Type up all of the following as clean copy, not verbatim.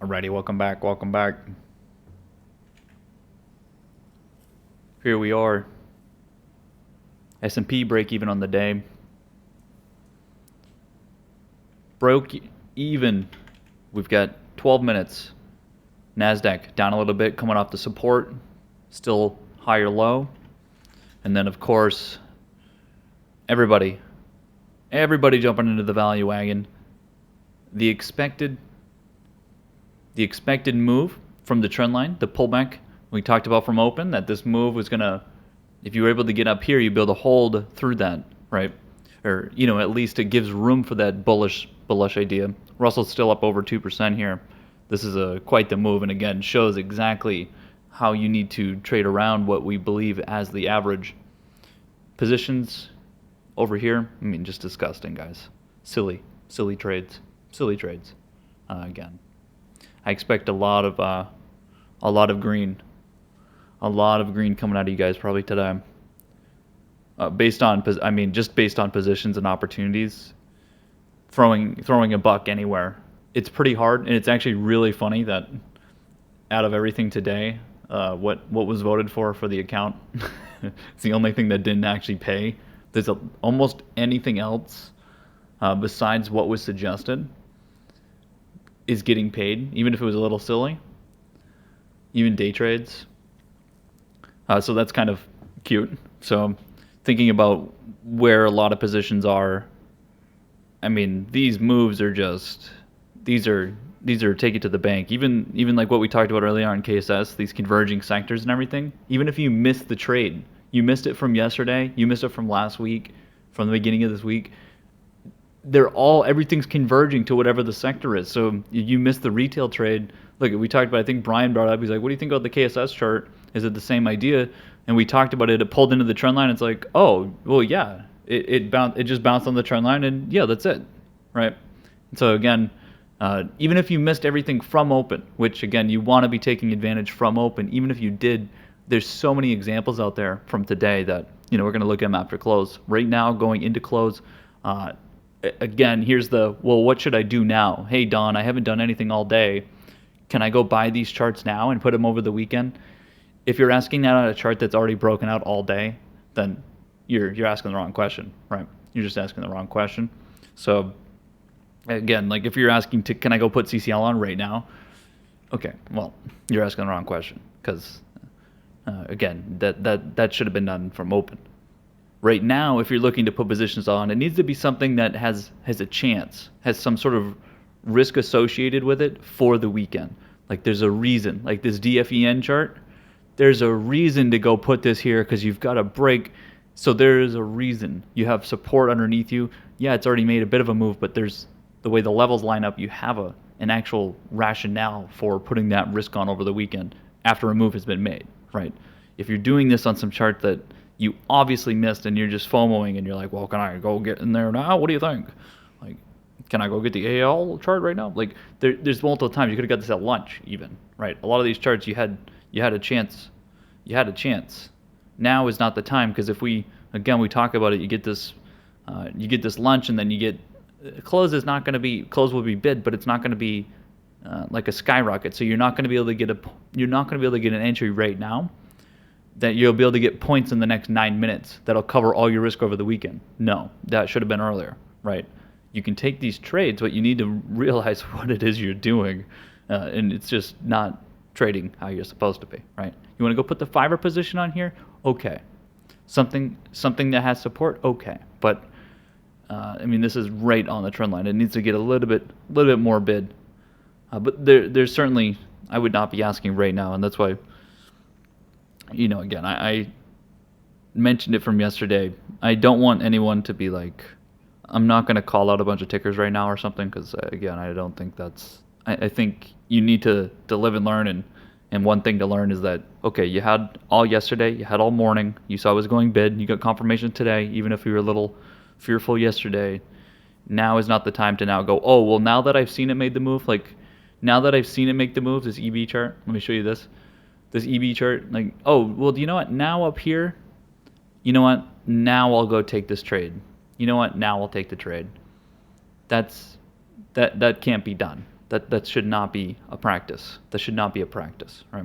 Alrighty, welcome back, welcome back. Here we are. S&P break even on the day. Broke even. We've got 12 minutes. NASDAQ down a little bit, coming off the support. Still higher low. And then, of course, everybody jumping into the value wagon. The expected move from the trend line, the pullback we talked about from open, that this move was going to, if you were able to get up here, you'd be able to hold through that, right? Or, at least it gives room for that bullish idea. Russell's still up over 2% here. This is quite the move, and again, shows exactly how you need to trade around what we believe as the average. Positions over here, just disgusting, guys. Silly trades. Again, I expect a lot of green coming out of you guys probably today. Based on positions and opportunities, throwing a buck anywhere, it's pretty hard, and it's actually really funny that out of everything today, what was voted for the account, it's the only thing that didn't actually pay. There's almost anything else besides what was suggested is getting paid, even if it was a little silly. Even day trades. So that's kind of cute. So thinking about where a lot of positions are, these moves are just, these are take it to the bank. Even like what we talked about earlier on KSS, these converging sectors and everything. Even if you missed the trade, you missed it from yesterday, you missed it from last week, from the beginning of this week, everything's converging to whatever the sector is. So you missed the retail trade. Look, we talked about, I think Brian brought up, he's like, what do you think about the KSS chart? Is it the same idea? And we talked about it. It pulled into the trend line. It's like, oh, well, yeah. It just bounced on the trend line, and yeah, that's it, right? So again, even if you missed everything from open, which again, you want to be taking advantage from open, even if you did, there's so many examples out there from today that, we're going to look at them after close. Right now, going into close, again, here's what should I do now? Hey, Don, I haven't done anything all day. Can I go buy these charts now and put them over the weekend? If you're asking that on a chart that's already broken out all day, then you're asking the wrong question, right? You're just asking the wrong question. So again, like if you're asking can I go put CCL on right now? Okay, well, you're asking the wrong question because again, that should have been done from open. Right now, if you're looking to put positions on, it needs to be something that has a chance, has some sort of risk associated with it for the weekend. Like there's a reason, like this DFEN chart, there's a reason to go put this here because you've got a break. So there is a reason. You have support underneath you. Yeah, it's already made a bit of a move, but there's the way the levels line up, you have an actual rationale for putting that risk on over the weekend after a move has been made, right? If you're doing this on some chart that you obviously missed and you're just FOMOing and you're like, well, can I go get in there now? What do you think? Like, can I go get the AL chart right now? Like, there's multiple times you could have got this at lunch even, right? A lot of these charts you had a chance. You had a chance. Now is not the time because if we talk about it, you get this lunch and then you get close will be bid, but it's not going to be like a skyrocket. So you're not going to be able to get an entry right now that you'll be able to get points in the next 9 minutes that'll cover all your risk over the weekend. No, that should have been earlier, right? You can take these trades, but you need to realize what it is you're doing, and it's just not trading how you're supposed to be, right? You want to go put the fiver position on here? Okay. Something that has support? Okay. But, this is right on the trend line. It needs to get a little bit more bid. But there's certainly, I would not be asking right now, and that's why, again, I mentioned it from yesterday. I don't want anyone to be like, I'm not going to call out a bunch of tickers right now or something because, again, I don't think that's, I think you need to live and learn, and one thing to learn is that, okay, you had all yesterday, you had all morning, you saw it was going bid, you got confirmation today, even if you were a little fearful yesterday. Now is not the time to now go, oh, well, now that I've seen it made the move, this EB chart, let me show you this EB chart, like, oh, well, do you know what, now up here, now I'll go take this trade. Now I'll take the trade. That can't be done. That should not be a practice. That should not be a practice, right?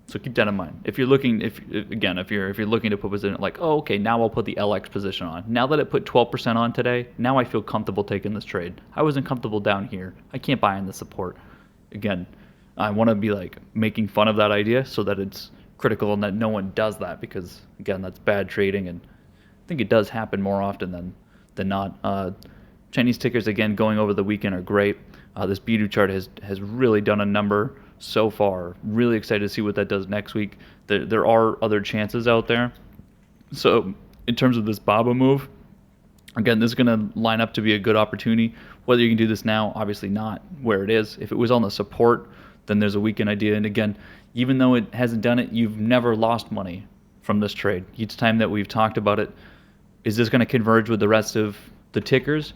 So keep that in mind. If you're looking, if you're looking to put position, like, oh, okay, now I'll put the LX position on. Now that it put 12% on today, now I feel comfortable taking this trade. I wasn't comfortable down here. I can't buy in the support. Again, I want to be like making fun of that idea so that it's critical and that no one does that, because again, that's bad trading, and I think it does happen more often than not. Chinese tickers, again, going over the weekend are great. This Bidu chart has really done a number so far. Really excited to see what that does next week. There are other chances out there. So in terms of this BABA move, again, this is going to line up to be a good opportunity. Whether you can do this now, obviously not where it is. If it was on the support, then there's a weekend idea. And again, even though it hasn't done it, you've never lost money from this trade. Each time that we've talked about it, is this going to converge with the rest of the tickers?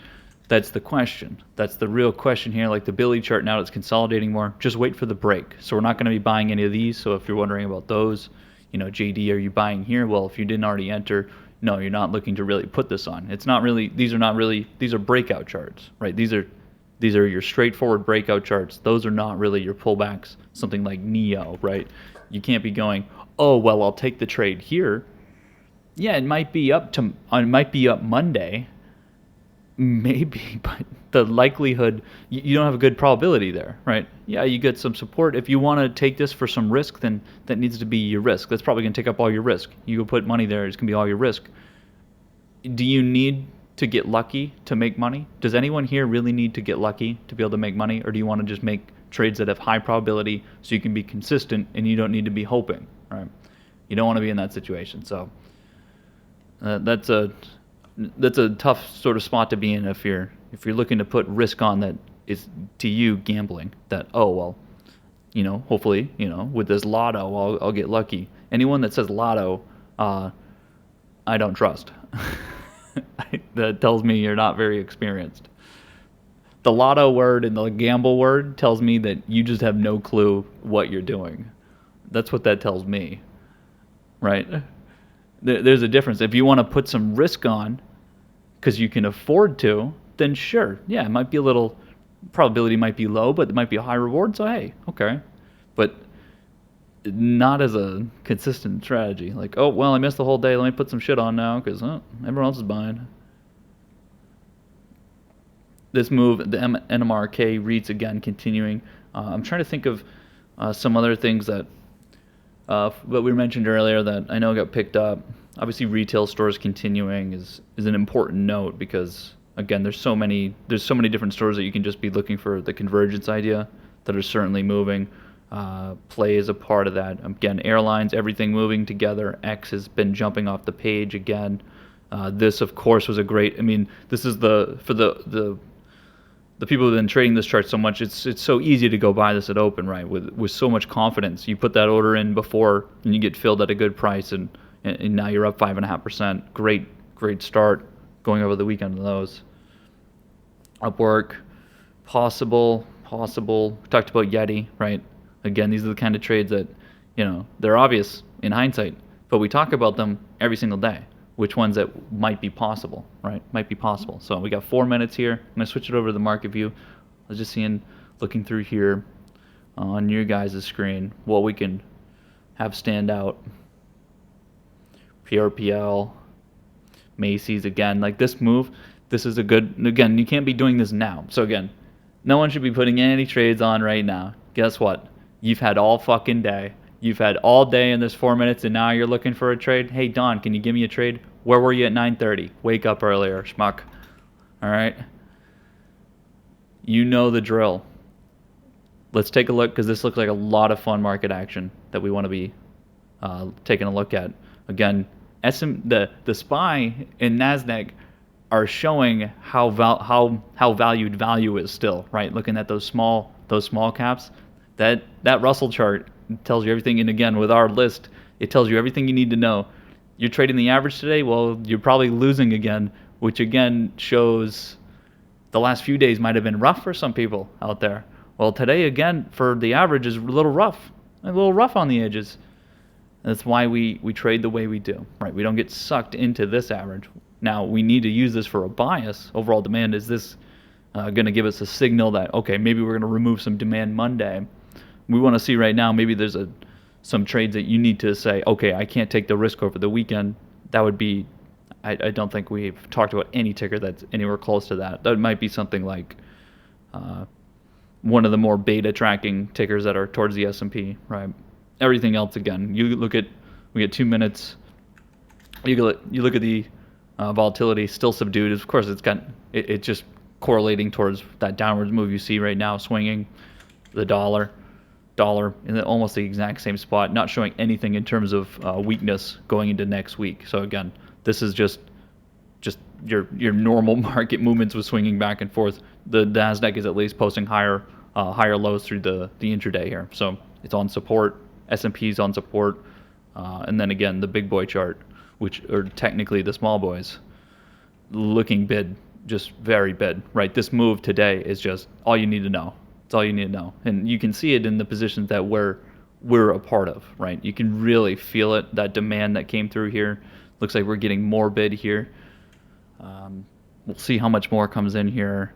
That's the question. That's the real question here. Like the Billy chart now, it's consolidating more. Just wait for the break. So we're not going to be buying any of these. So if you're wondering about those, JD, are you buying here? Well, if you didn't already enter, no, you're not looking to really put this on. It's not really. These are breakout charts, right? These are your straightforward breakout charts. Those are not really your pullbacks. Something like Neo, right? You can't be going, oh well, I'll take the trade here. Yeah, it might be up Monday. Maybe, but the likelihood, you don't have a good probability there, right? Yeah, you get some support. If you want to take this for some risk, then that needs to be your risk. That's probably going to take up all your risk. You go put money there, it's going to be all your risk. Do you need to get lucky to make money? Does anyone here really need to get lucky to be able to make money? Or do you want to just make trades that have high probability so you can be consistent and you don't need to be hoping, right? You don't want to be in that situation. So that's a tough sort of spot to be in if you're looking to put risk on that is to you gambling. That, oh well, hopefully, with this lotto I'll get lucky. Anyone that says lotto, I don't trust. That tells me you're not very experienced. The lotto word and the gamble word tells me that you just have no clue what you're doing. That's what that tells me, right? There's a difference. If you want to put some risk on because you can afford to, then sure. Yeah, it might be a little, probability might be low, but it might be a high reward. So, hey, okay. But not as a consistent strategy. Like, oh, well, I missed the whole day. Let me put some shit on now because everyone else is buying. This move, the NMRK REITs again continuing. I'm trying to think of some other things that what we mentioned earlier that I know got picked up. Obviously, retail stores continuing is an important note because again, there's so many different stores that you can just be looking for the convergence idea that are certainly moving. Play is a part of that. Again, airlines, everything moving together. X has been jumping off the page again. This, of course, was a great. I mean, this is for the people who've been trading this chart so much, it's so easy to go buy this at open, right? With so much confidence. You put that order in before, and you get filled at a good price, and now you're up 5.5%. Great start going over the weekend on those. Upwork, possible. We talked about Yeti, right? Again, these are the kind of trades that, they're obvious in hindsight, but we talk about them every single day. Which ones that might be possible, right? Might be possible. So we got 4 minutes here. I'm going to switch it over to the market view. I was just looking through here on your guys' screen what we can have stand out. PRPL, Macy's, again, like this move, this is a good, again, you can't be doing this now. So again, no one should be putting any trades on right now. Guess what? You've had all fucking day. You've had all day in this 4 minutes, and now you're looking for a trade? Hey, Don, can you give me a trade? Where were you at 9:30? Wake up earlier, schmuck. All right? You know the drill. Let's take a look, because this looks like a lot of fun market action that we want to be taking a look at. Again, the SPY and NASDAQ are showing how valued value is still, right? Looking at those small caps. That Russell chart tells you everything, and again, with our list, it tells you everything you need to know. You're trading the average today, well, you're probably losing again, which again shows the last few days might have been rough for some people out there. Well, today, again, for the average is a little rough on the edges. That's why we trade the way we do, right? We don't get sucked into this average. Now, we need to use this for a bias. Overall demand, is this going to give us a signal that, okay, maybe we're going to remove some demand Monday. We want to see right now, maybe there's some trades that you need to say, okay, I can't take the risk over the weekend. That would be, I don't think we've talked about any ticker that's anywhere close to that. That might be something like one of the more beta tracking tickers that are towards the S&P, right? Everything else, again, we get 2 minutes. You look at the volatility, still subdued. Of course, it's just correlating towards that downwards move you see right now, swinging the dollar in almost the exact same spot, not showing anything in terms of weakness going into next week. So again, this is just your normal market movements with swinging back and forth. The Nasdaq is at least posting higher lows through the intraday here. So it's on support. S&P is on support, and then again the big boy chart, which are technically the small boys, looking bid, just very bid. Right, this move today is just all you need to know. It's all you need to know, and you can see it in the positions that we're a part of. Right, you can really feel it. That demand that came through here. Looks like we're getting more bid here. We'll see how much more comes in here.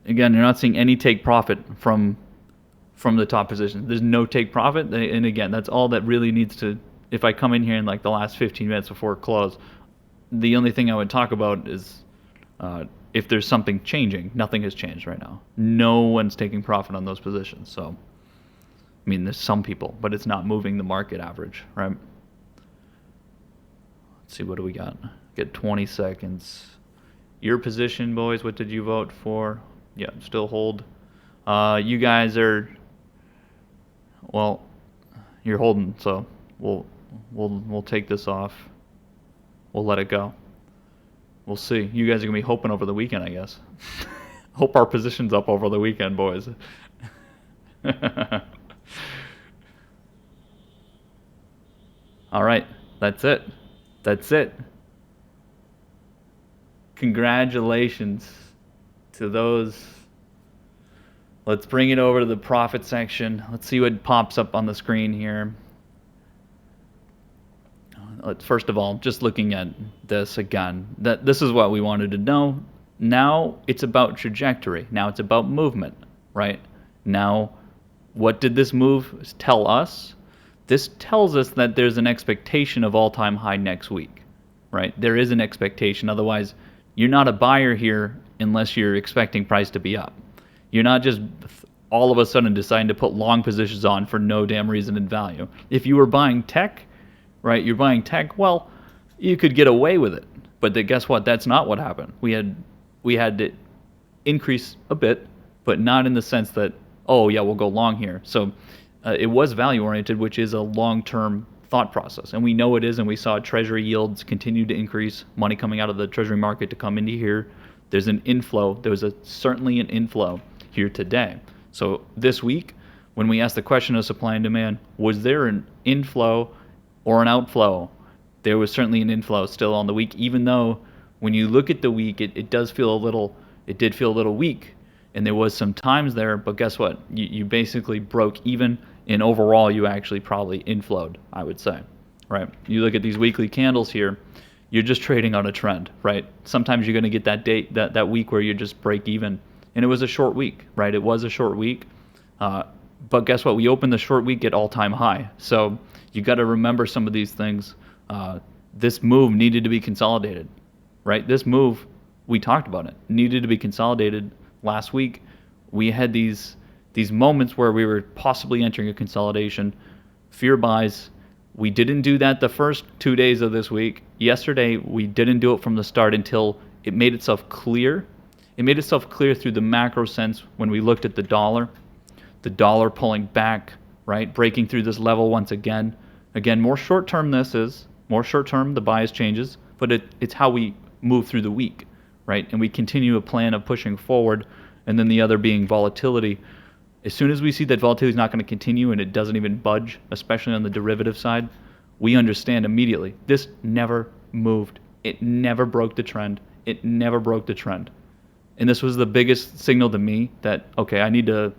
Again, you're not seeing any take profit from the top position. There's no take profit, and again, that's all that really needs to. If I come in here in like the last 15 minutes before close, the only thing I would talk about is if there's something changing. Nothing has changed right now. No one's taking profit on those positions. So, I mean, there's some people, but it's not moving the market average, right? Let's see, what do we got? Get 20 seconds. Your position, boys, what did you vote for? Yeah, still hold. You guys are, well, you're holding, so we'll take this off. We'll let it go. We'll see. You guys are gonna be hoping over the weekend, I guess. Hope our position's up over the weekend, boys. All right, that's it. That's it. Congratulations to those. Let's bring it over to the profit section. Let's see what pops up on the screen here. First of all, just looking at this again, this is what we wanted to know. Now it's about trajectory. Now it's about movement, right? Now, what did this move tell us? This tells us that there's an expectation of all-time high next week, right? There is an expectation. Otherwise, you're not a buyer here unless you're expecting price to be up. You're not just all of a sudden deciding to put long positions on for no damn reason in value. If you were buying tech, right, you're buying tech, well, you could get away with it. But guess what? That's not what happened. We had it increase a bit, but not in the sense that, oh, yeah, we'll go long here. So it was value-oriented, which is a long-term thought process. And we know it is, and we saw Treasury yields continue to increase, money coming out of the Treasury market to come into here. There's an inflow. There was certainly an inflow here today. So this week, when we asked the question of supply and demand, was there an inflow or an outflow? There was certainly an inflow still on the week, even though when you look at the week, it did feel a little weak, and there was some times there, but guess what? You basically broke even, and overall you actually probably inflowed, I would say, right? You look at these weekly candles here, you're just trading on a trend, right? Sometimes you're going to get that week where you just break even, and it was a short week, right? It was a short week, but guess what? We opened the short week at all-time high, so you got to remember some of these things. This move needed to be consolidated, right? This move, we talked about it, needed to be consolidated last week. We had these moments where we were possibly entering a consolidation, fear buys. We didn't do that the first 2 days of this week. Yesterday, we didn't do it from the start until it made itself clear. It made itself clear through the macro sense when we looked at the dollar pulling back, right? Breaking through this level once again. Again, more short-term more short-term, the bias changes, but it's how we move through the week, right? And we continue a plan of pushing forward, and then the other being volatility. As soon as we see that volatility is not going to continue and it doesn't even budge, especially on the derivative side, we understand immediately this never moved. It never broke the trend. It never broke the trend. And this was the biggest signal to me that, okay, I need to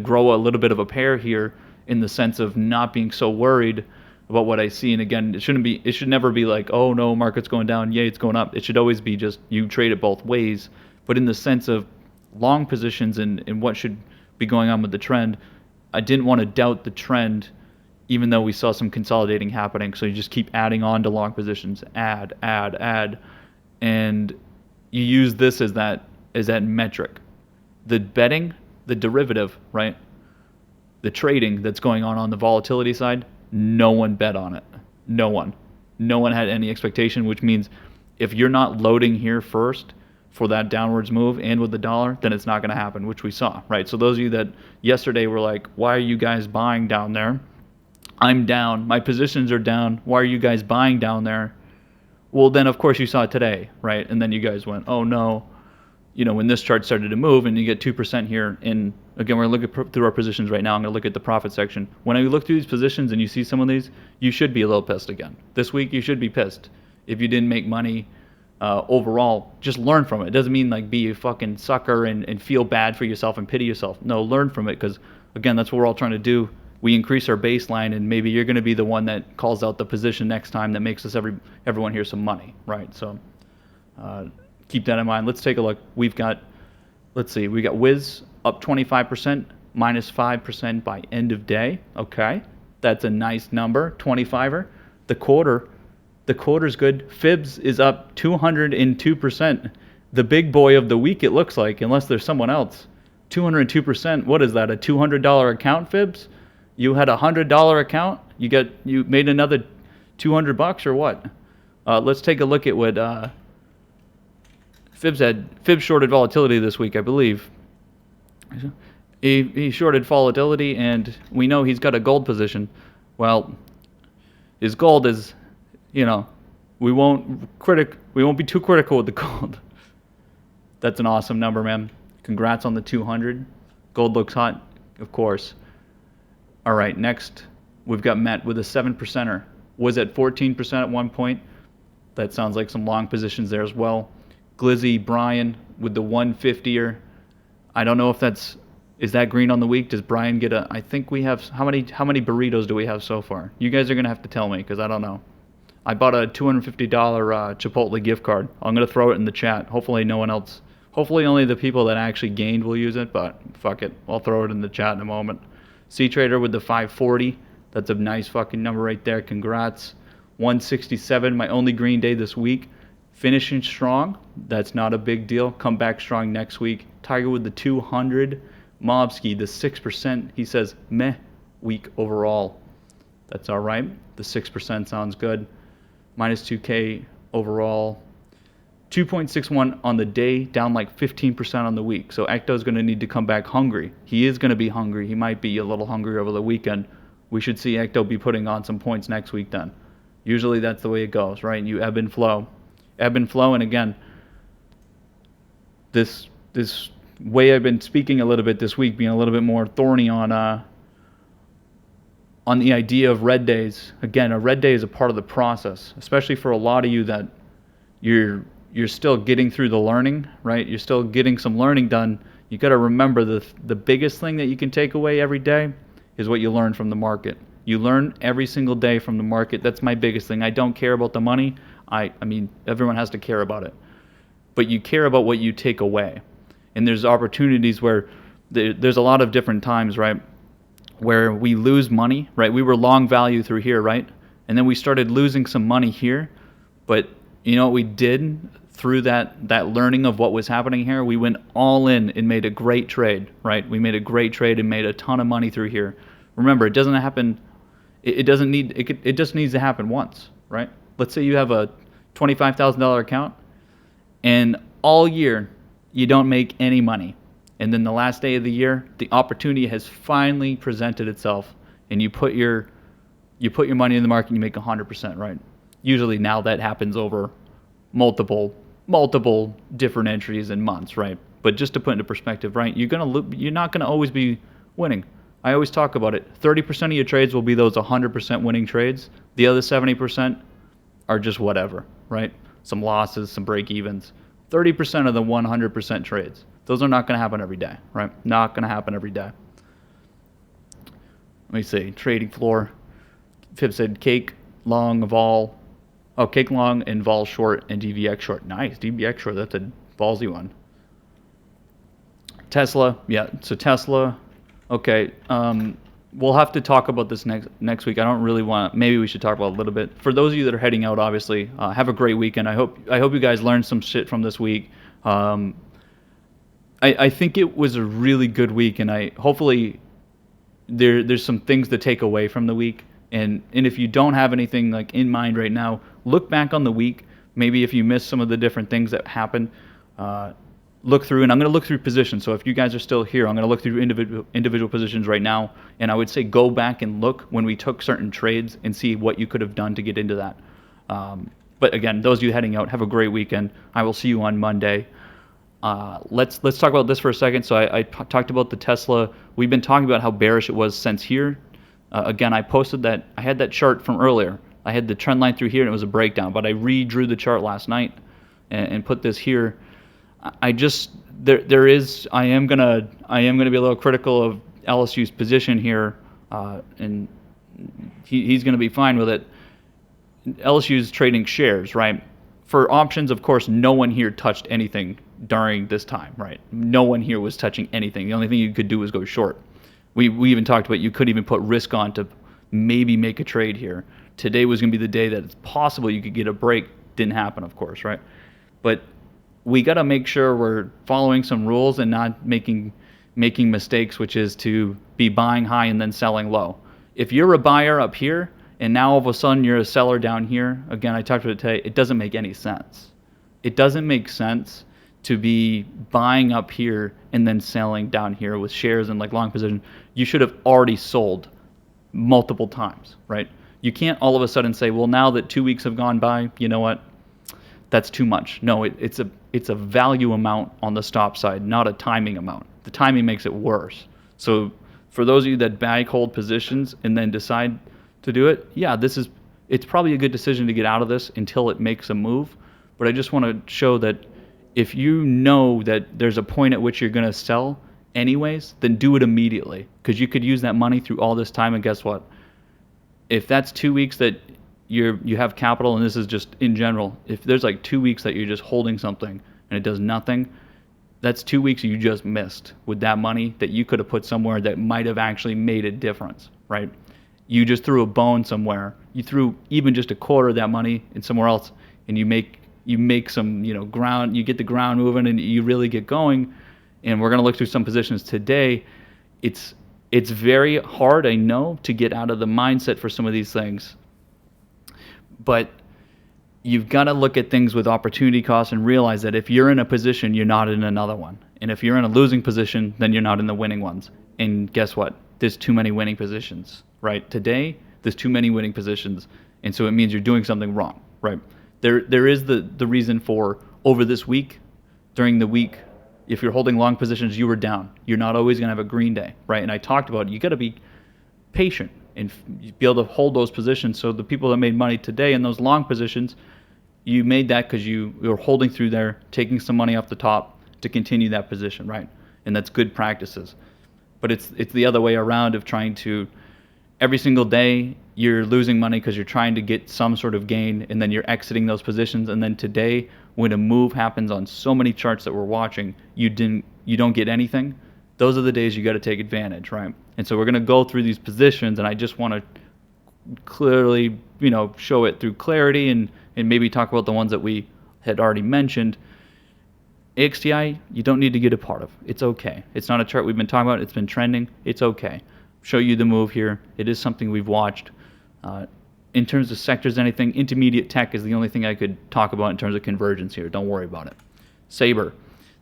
grow a little bit of a pair here in the sense of not being so worried about what I see. And again, it should never be like, oh no, market's going down, yay, it's going up. It should always be just you trade it both ways. But in the sense of long positions and what should be going on with the trend, I didn't want to doubt the trend, even though we saw some consolidating happening. So you just keep adding on to long positions, add, and you use this as that metric. The betting, the derivative, right? The trading that's going on the volatility side, no one bet on it. No one. No one had any expectation, which means if you're not loading here first for that downwards move and with the dollar, then it's not going to happen, which we saw, right? So those of you that yesterday were like, why are you guys buying down there? I'm down. My positions are down. Why are you guys buying down there? Well, then, of course, you saw it today, right? And then you guys went, oh, no. When this chart started to move and you get 2% here, and again, we're going to look through our positions right now. I'm going to look at the profit section. When I look through these positions and you see some of these, you should be a little pissed again. This week, you should be pissed. If you didn't make money overall, just learn from it. It doesn't mean like be a fucking sucker and feel bad for yourself and pity yourself. No, learn from it because, again, that's what we're all trying to do. We increase our baseline, and maybe you're going to be the one that calls out the position next time that makes us everyone here some money, right? So keep that in mind. Let's take a look. We got Wiz up 25%, minus 5% by end of day. Okay, that's a nice number, 25er. The quarter's good. Fibs is up 202%. The big boy of the week, it looks like, unless there's someone else. 202%. What is that? A $200 account, Fibs? You had a $100 account. You made another $200 or what? Let's take a look at what Fibs shorted volatility this week, I believe. He shorted volatility, and we know he's got a gold position. Well, his gold is, we won't be too critical with the gold. That's an awesome number, man. Congrats on the 200. Gold looks hot, of course. All right, next we've got Met with a 7%er. Was at 14% at one point. That sounds like some long positions there as well. Glizzy Brian with the 150er. I don't know if is that green on the week. Does Brian get I think we have, how many burritos do we have so far? You guys are going to have to tell me because I don't know. I bought a $250 Chipotle gift card. I'm going to throw it in the chat. Hopefully only the people that actually gained will use it, but fuck it. I'll throw it in the chat in a moment. C-Trader with the 540. That's a nice fucking number right there. Congrats. 167, my only green day this week. Finishing strong. That's not a big deal. Come back strong next week. Tiger with the 200. Mobski, the 6%. He says, meh week overall. That's all right. The 6% sounds good. Minus 2K overall. 2.61 on the day, down like 15% on the week. So Ecto's going to need to come back hungry. He is going to be hungry. He might be a little hungry over the weekend. We should see Ecto be putting on some points next week then. Usually that's the way it goes, right? You ebb and flow. Ebb and flow, and again, this way I've been speaking a little bit this week, being a little bit more thorny on the idea of red days. Again, a red day is a part of the process, especially for a lot of you that you're still getting through the learning, right? You're still getting some learning done. You got to remember the biggest thing that you can take away every day is what you learn from the market. You learn every single day from the market. That's my biggest thing. I don't care about the money. I mean, everyone has to care about it. But you care about what you take away. And there's opportunities where there's a lot of different times, right, where we lose money, right? We were long value through here, right? And then we started losing some money here. But you know what we did through that learning of what was happening here? We went all in and made a great trade, right? We made a great trade and made a ton of money through here. Remember, it doesn't happen. It just needs to happen once, right? Let's say you have a $25,000 account, and all year you don't make any money, and then the last day of the year, the opportunity has finally presented itself, and you put your money in the market and you make 100%, right? Usually now that happens over multiple different entries in months, right? But just to put into perspective, right? You're not gonna always be winning. I always talk about it. 30% of your trades will be those 100% winning trades. The other 70% are just whatever, right? Some losses, some break evens. 30% of the 100% trades. Those are not going to happen every day, right? Not going to happen every day. Let me see. Trading floor. Fib said cake long, vol. Oh, cake long and vol short and DVX short. Nice. DVX short. That's a ballsy one. Tesla. Yeah. So Tesla. Okay. We'll have to talk about this next week. I don't really want. Maybe we should talk about it a little bit. For those of you that are heading out, obviously, have a great weekend. I hope you guys learned some shit from this week. I think it was a really good week, and hopefully there's some things to take away from the week. And if you don't have anything like in mind right now, look back on the week. Maybe if you missed some of the different things that happened, look through, and I'm going to look through positions. So if you guys are still here, I'm going to look through individual positions right now, and I would say go back and look when we took certain trades and see what you could have done to get into that. But again, those of you heading out, have a great weekend. I will see you on Monday. Let's talk about this for a second. So I talked about the Tesla. We've been talking about how bearish it was since here. Again, I posted that. I had that chart from earlier. I had the trend line through here, and it was a breakdown. But I redrew the chart last night and put this here. I am gonna be a little critical of LSU's position here, and he's gonna be fine with it. LSU's trading shares, right? For options, of course, no one here touched anything during this time, right? No one here was touching anything. The only thing you could do was go short. We even talked about you could even put risk on to maybe make a trade here. Today was gonna be the day that it's possible you could get a break. Didn't happen, of course, right? But we got to make sure we're following some rules and not making mistakes, which is to be buying high and then selling low. If you're a buyer up here and now all of a sudden you're a seller down here, again, I talked about it today, it doesn't make any sense. It doesn't make sense to be buying up here and then selling down here with shares and like long position. You should have already sold multiple times, right? You can't all of a sudden say, well, now that 2 weeks have gone by, you know what? That's too much. No, it's a value amount on the stop side, not a timing amount. The timing makes it worse. So for those of you that buy hold positions and then decide to do it, yeah, it's probably a good decision to get out of this until it makes a move. But I just want to show that if you know that there's a point at which you're going to sell anyways, then do it immediately, because you could use that money through all this time. And guess what? If that's 2 weeks that you have capital, and this is just in general, if there's like 2 weeks that you're just holding something and it does nothing, that's 2 weeks you just missed with that money that you could have put somewhere that might have actually made a difference, right? You just threw a bone somewhere. You threw even just a quarter of that money in somewhere else, and you make some ground. You get the ground moving, and you really get going. And we're gonna look through some positions today. It's very hard, I know, to get out of the mindset for some of these things. But you've got to look at things with opportunity cost and realize that if you're in a position, you're not in another one. And if you're in a losing position, then you're not in the winning ones. And guess what? There's too many winning positions, right? Today, there's too many winning positions. And so it means you're doing something wrong, right? There is the reason for over this week, during the week, if you're holding long positions, you were down. You're not always going to have a green day, right? And I talked about it. You got to be patient and be able to hold those positions. So the people that made money today in those long positions, you made that because you were holding through there, taking some money off the top to continue that position, right? And that's good practices. But it's the other way around of trying to, every single day you're losing money because you're trying to get some sort of gain, and then you're exiting those positions. And then today, when a move happens on so many charts that we're watching, you don't get anything. Those are the days you got to take advantage, right? And so we're going to go through these positions, and I just want to clearly, show it through clarity and maybe talk about the ones that we had already mentioned. AXTI, you don't need to get a part of. It's okay. It's not a chart we've been talking about. It's been trending. It's okay. Show you the move here. It is something we've watched. In terms of sectors, anything, intermediate tech is the only thing I could talk about in terms of convergence here. Don't worry about it. Sabre.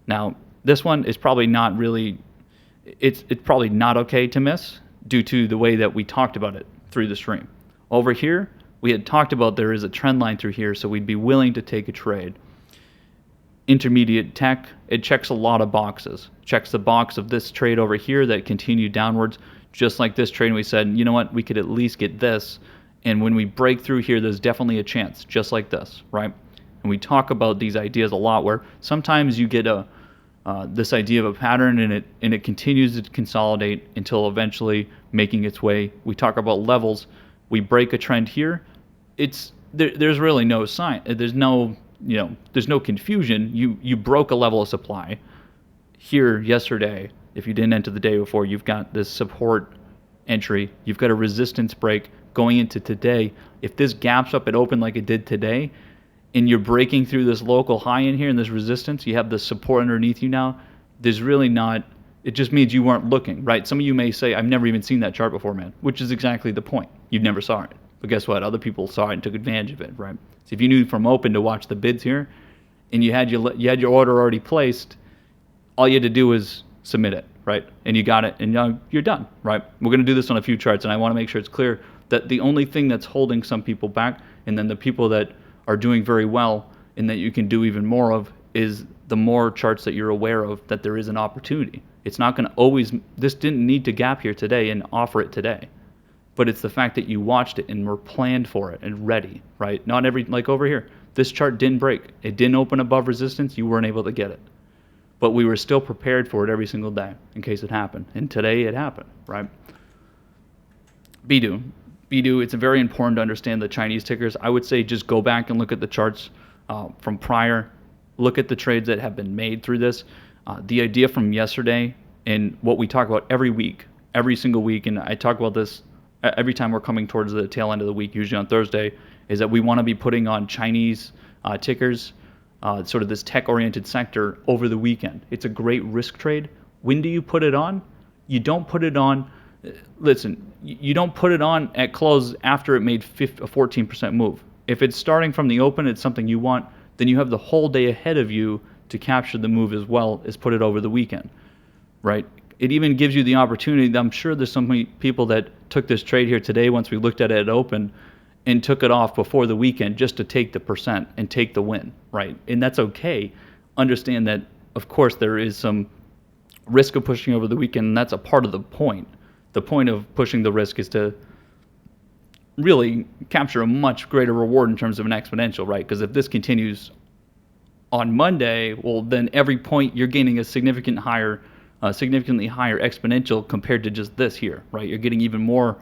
Now, this one is probably not really, it's probably not okay to miss due to the way that we talked about it through the stream. Over here, we had talked about there is a trend line through here, so we'd be willing to take a trade. Intermediate tech, it checks a lot of boxes. Checks the box of this trade over here that continued downwards, just like this trade. And we said, you know what, we could at least get this. And when we break through here, there's definitely a chance, just like this, right? And we talk about these ideas a lot, where sometimes you get this idea of a pattern, and it continues to consolidate until eventually making its way. We talk about levels. we break a trend here, there's really no sign. There's no, there's no confusion. You broke a level of supply here yesterday. If you didn't enter the day before, you've got this support entry. You've got a resistance break going into today. If this gaps up and open like it did today, and you're breaking through this local high in here and this resistance, you have the support underneath you now. There's really not. It just means you weren't looking, right? Some of you may say, I've never even seen that chart before, man, which is exactly the point. You never saw it. But guess what? Other people saw it and took advantage of it, right? So if you knew from open to watch the bids here, and you had your order already placed, all you had to do was submit it, right? And you got it, and you're done, right? We're going to do this on a few charts, and I want to make sure it's clear that the only thing that's holding some people back, and then the people that are doing very well and that you can do even more of, is the more charts that you're aware of that there is an opportunity. It's not going to always, this didn't need to gap here today and offer it today. But it's the fact that you watched it and were planned for it and ready, right? Not every, like over here, this chart didn't break. It didn't open above resistance. You weren't able to get it. But we were still prepared for it every single day in case it happened. And today it happened, right? BDU, it's very important to understand the Chinese tickers. I would say just go back and look at the charts from prior. Look at the trades that have been made through this. The idea from yesterday and what we talk about every week, every single week, and I talk about this every time we're coming towards the tail end of the week, usually on Thursday, is that we want to be putting on Chinese tickers, sort of this tech-oriented sector over the weekend. It's a great risk trade. When do you put it on? You don't put it on, listen, you don't put it on at close after it made a 14% move. If it's starting from the open, it's something you want, then you have the whole day ahead of you to capture the move as well as put it over the weekend, right? It even gives you the opportunity. I'm sure there's some people that took this trade here today once we looked at it at open and took it off before the weekend just to take the percent and take the win, right? And that's okay. Understand that, of course, there is some risk of pushing over the weekend, and that's a part of the point. The point of pushing the risk is to really capture a much greater reward in terms of an exponential, right? Because if this continues on Monday, well, then every point you're gaining a significantly higher exponential compared to just this here, right? You're getting even more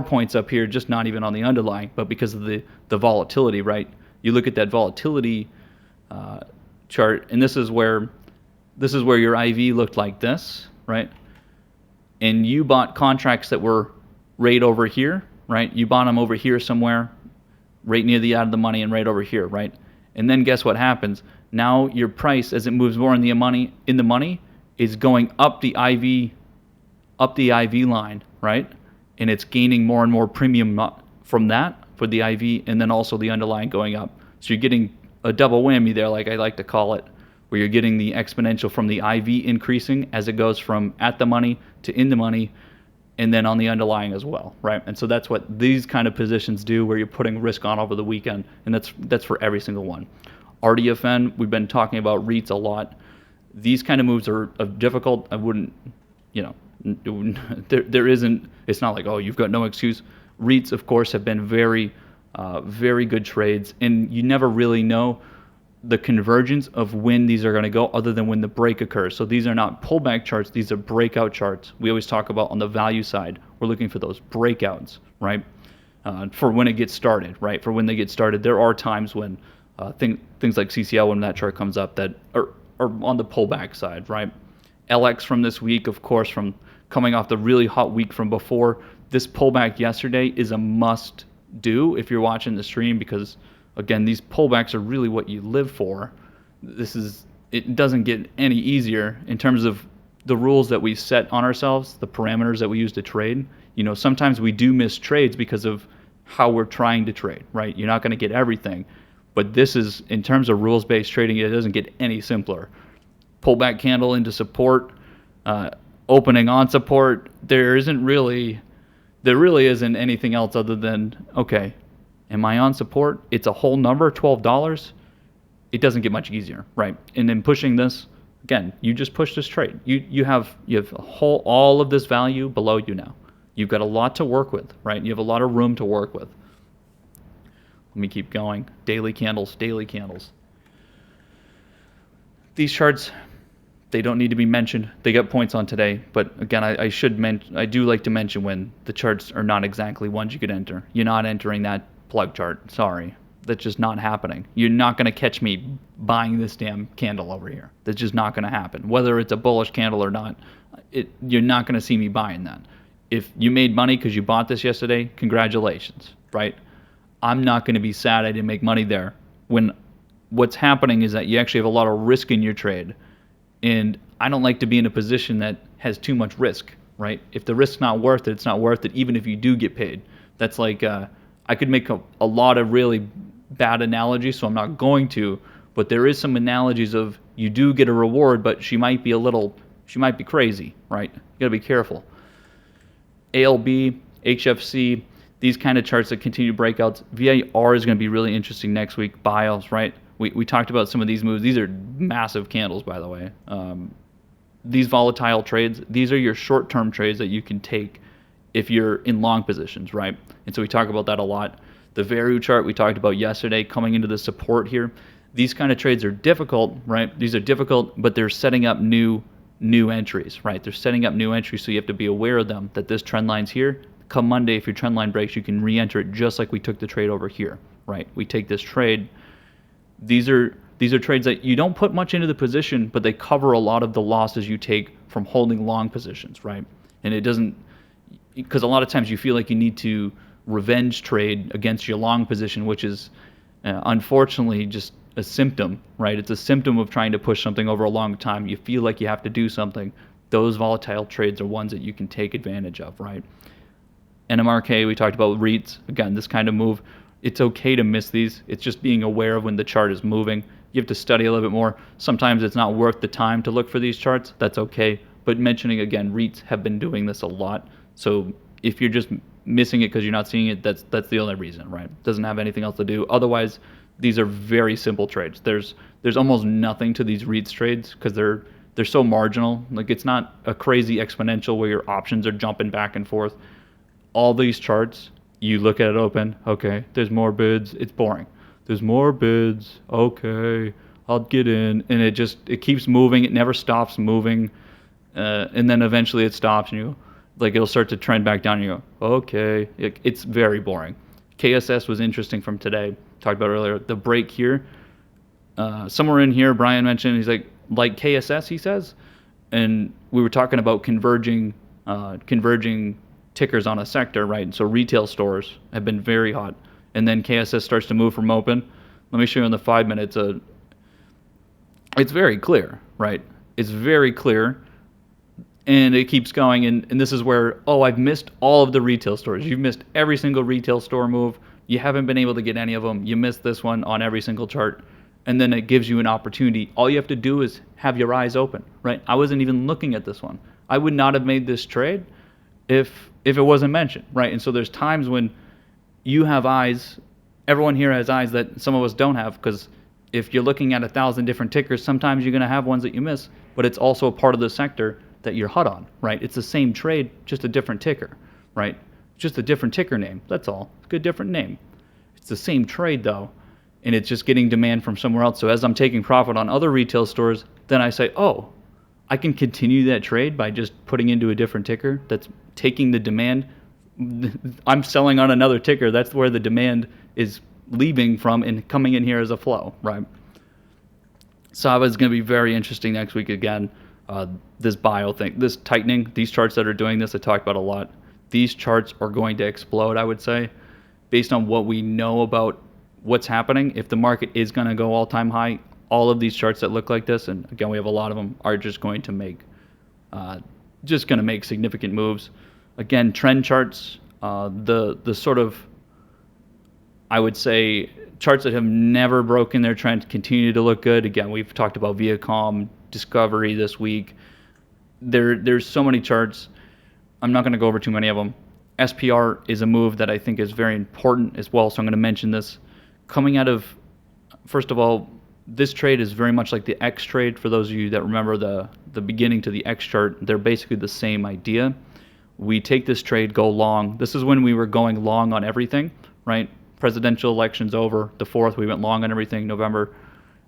points up here, just not even on the underlying, but because of the volatility, right? You look at that volatility chart, and this is where your IV looked like this, right? And you bought contracts that were right over here, right? You bought them over here somewhere, right near the out of the money and right over here, right? And then guess what happens? Now your price, as it moves more in the money, is going up the IV line, right? And it's gaining more and more premium from that for the IV, and then also the underlying going up. So you're getting a double whammy there, like I like to call it, where you're getting the exponential from the IV increasing as it goes from at the money to in the money, and then on the underlying as well, right? And so that's what these kind of positions do, where you're putting risk on over the weekend, and that's for every single one. RDFN, we've been talking about REITs a lot. These kind of moves are difficult. I wouldn't, there isn't, it's not like, oh, you've got no excuse. REITs, of course, have been very, very good trades, and you never really know the convergence of when these are going to go other than when the break occurs. So these are not pullback charts, these are breakout charts. We always talk about on the value side, we're looking for those breakouts, right? For when it gets started, right? For when they get started, there are times when things like CCL, when that chart comes up, that are on the pullback side, right? LX from this week, of course, from coming off the really hot week from before, this pullback yesterday is a must do if you're watching the stream, because again, these pullbacks are really what you live for. It doesn't get any easier in terms of the rules that we set on ourselves, the parameters that we use to trade. Sometimes we do miss trades because of how we're trying to trade, right? You're not going to get everything, but this is, in terms of rules-based trading, it doesn't get any simpler. Pullback candle into support, opening on support. There really isn't anything else other than, okay, am I on support? It's a whole number, $12. It doesn't get much easier, right? And then pushing this, again, you just push this trade. You have all of this value below you now. You've got a lot to work with, right? You have a lot of room to work with. Let me keep going. Daily candles. These charts, They don't need to be mentioned. They got points on today, but again, I do like to mention when the charts are not exactly ones you could enter. You're not entering that plug chart. Sorry, that's just not happening. You're not going to catch me buying this damn candle over here. That's just not going to happen. Whether it's a bullish candle or not, you're not going to see me buying that. If you made money because you bought this yesterday, congratulations, right? I'm not going to be sad I didn't make money there when what's happening is that you actually have a lot of risk in your trade. And I don't like to be in a position that has too much risk, right? If the risk's not worth it, it's not worth it, even if you do get paid. That's like, I could make a lot of really bad analogies, so I'm not going to, but there is some analogies of you do get a reward, but she might be crazy, right? You gotta be careful. ALB, HFC, these kind of charts that continue breakouts. VAR is going to be really interesting next week. BIOS, right? We talked about some of these moves. These are massive candles, by the way. These volatile trades, these are your short-term trades that you can take if you're in long positions, right? And so we talk about that a lot. The Veru chart we talked about yesterday coming into the support here. These kind of trades are difficult, right? These are difficult, but they're setting up new entries, right? They're setting up new entries, so you have to be aware of them, that this trend line's here. Come Monday, if your trend line breaks, you can re-enter it just like we took the trade over here, right? We take this trade. These are trades that you don't put much into the position, but they cover a lot of the losses you take from holding long positions, right? And it doesn't, because a lot of times you feel like you need to revenge trade against your long position, which is unfortunately just a symptom, right? It's a symptom of trying to push something over a long time. You feel like you have to do something. Those volatile trades are ones that you can take advantage of, right? NMRK, we talked about REITs. Again, this kind of move, it's okay to miss these. It's just being aware of when the chart is moving. You have to study a little bit more. Sometimes it's not worth the time to look for these charts. That's okay. But mentioning again, REITs have been doing this a lot. So if you're just missing it because you're not seeing it, that's the only reason, right? It doesn't have anything else to do. Otherwise, these are very simple trades. There's almost nothing to these REITs trades because they're so marginal. Like, it's not a crazy exponential where your options are jumping back and forth. All these charts, you look at it open, okay, there's more bids, it's boring. There's more bids, okay, I'll get in, and it keeps moving, it never stops moving, and then eventually it stops, and it'll start to trend back down, and you go, okay, it's very boring. KSS was interesting from today, talked about earlier, the break here, somewhere in here, Brian mentioned, he's like KSS, he says, and we were talking about converging tickers on a sector, right? So retail stores have been very hot, and then KSS starts to move from open. Let me show you on the 5 minutes. It's very clear, right? It's very clear, and it keeps going, and this is where, I've missed all of the retail stores. You've missed every single retail store move. You haven't been able to get any of them. You missed this one on every single chart, and then it gives you an opportunity. All you have to do is have your eyes open, right? I wasn't even looking at this one. I would not have made this trade if it wasn't mentioned, right? And so there's times when you have eyes, everyone here has eyes that some of us don't have, because if you're looking at 1,000 different tickers, sometimes you're going to have ones that you miss, but it's also a part of the sector that you're hot on, right? It's the same trade, just a different ticker, right? Just a different ticker name, that's all. It's a different name. It's the same trade though, and it's just getting demand from somewhere else. So as I'm taking profit on other retail stores, then I say, I can continue that trade by just putting into a different ticker that's taking the demand. I'm selling on another ticker. That's where the demand is leaving from and coming in here as a flow, right? Sava is going to be very interesting next week again. This bio thing, this tightening, these charts that are doing this, I talked about a lot. These charts are going to explode, I would say, based on what we know about what's happening. If the market is going to go all-time high, all of these charts that look like this, and again, we have a lot of them, are just going to make significant moves. Again, trend charts, the sort of, I would say, charts that have never broken their trend continue to look good. Again, we've talked about Viacom, Discovery this week. There's so many charts. I'm not going to go over too many of them. SPR is a move that I think is very important as well, so I'm going to mention this. Coming out of, first of all, this trade is very much like the X trade. For those of you that remember the beginning to the X chart, they're basically the same idea. We take this trade, go long. This is when we were going long on everything, right? Presidential elections over. The 4th, we went long on everything, November.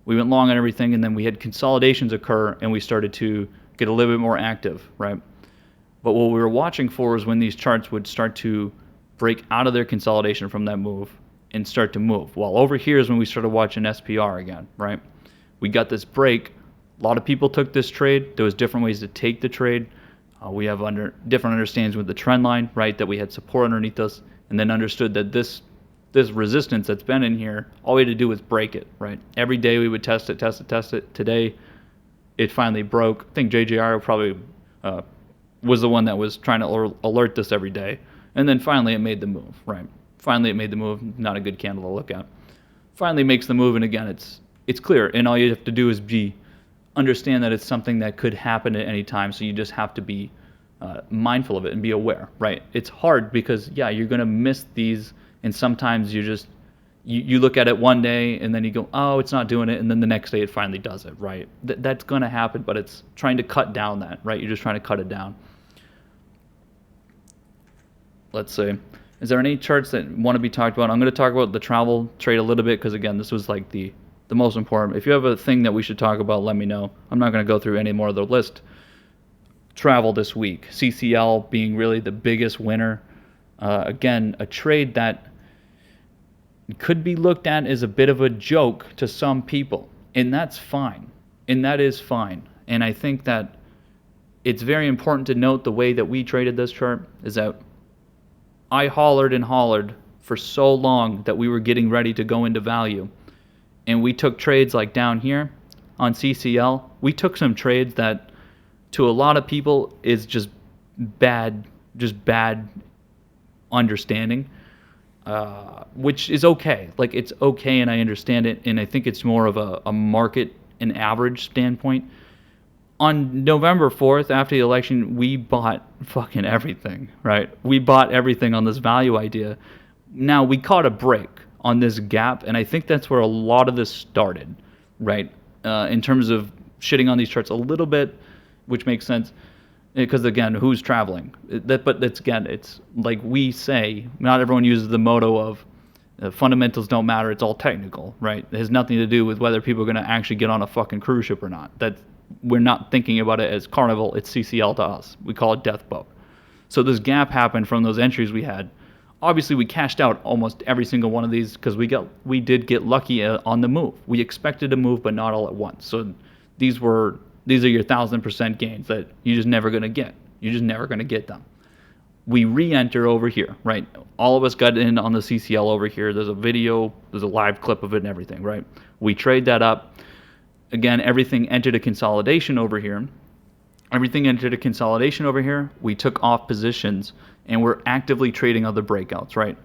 we went long on everything, and then we had consolidations occur, and we started to get a little bit more active, right? But what we were watching for is when these charts would start to break out of their consolidation from that move and start to move. Well, over here is when we started watching SPR again, right? We got this break. A lot of people took this trade. There was different ways to take the trade. We have different understandings with the trend line, right? That we had support underneath us, and then understood that this resistance that's been in here, all we had to do was break it, right? Every day we would test it, test it, test it. Today, it finally broke. I think JJR probably was the one that was trying to alert this every day. And then finally it made the move, right? Finally it made the move. Not a good candle to look at. Finally makes the move, and again, it's clear. And all you have to do is understand that it's something that could happen at any time, so you just have to be mindful of it and be aware, right? It's hard because, yeah, you're going to miss these, and sometimes you look at it one day and then you go, oh, it's not doing it, and then the next day it finally does it, right? That's going to happen, but it's trying to cut down that, right? You're just trying to cut it down. Let's see. Is there any charts that want to be talked about? I'm going to talk about the travel trade a little bit because, again, this was like the most important. If you have a thing that we should talk about, let me know. I'm not going to go through any more of the list. Travel this week. CCL being really the biggest winner. Again, a trade that could be looked at as a bit of a joke to some people, and that's fine, and that is fine. And I think that it's very important to note the way that we traded this chart is that I hollered and hollered for so long that we were getting ready to go into value, and we took trades like down here on CCL. We took some trades that to a lot of people is just bad understanding. Which is okay. Like, it's okay, and I understand it, and I think it's more of a market and average standpoint. On November 4th, after the election, we bought fucking everything, right? We bought everything on this value idea. Now, we caught a break on this gap, and I think that's where a lot of this started, right? In terms of shitting on these charts a little bit, which makes sense. Because, again, who's traveling? But it's like we say, not everyone uses the motto of fundamentals don't matter, it's all technical, right? It has nothing to do with whether people are going to actually get on a fucking cruise ship or not. We're not thinking about it as Carnival, it's CCL to us. We call it death boat. So this gap happened from those entries we had. Obviously, we cashed out almost every single one of these because we did get lucky on the move. We expected a move, but not all at once. So these are your 1,000% gains that you're just never going to get. You're just never going to get them. We re-enter over here, right? All of us got in on the CCL over here. There's a video, there's a live clip of it and everything, right? We trade that up. Again, everything entered a consolidation over here. Everything entered a consolidation over here. We took off positions, and we're actively trading other breakouts, right?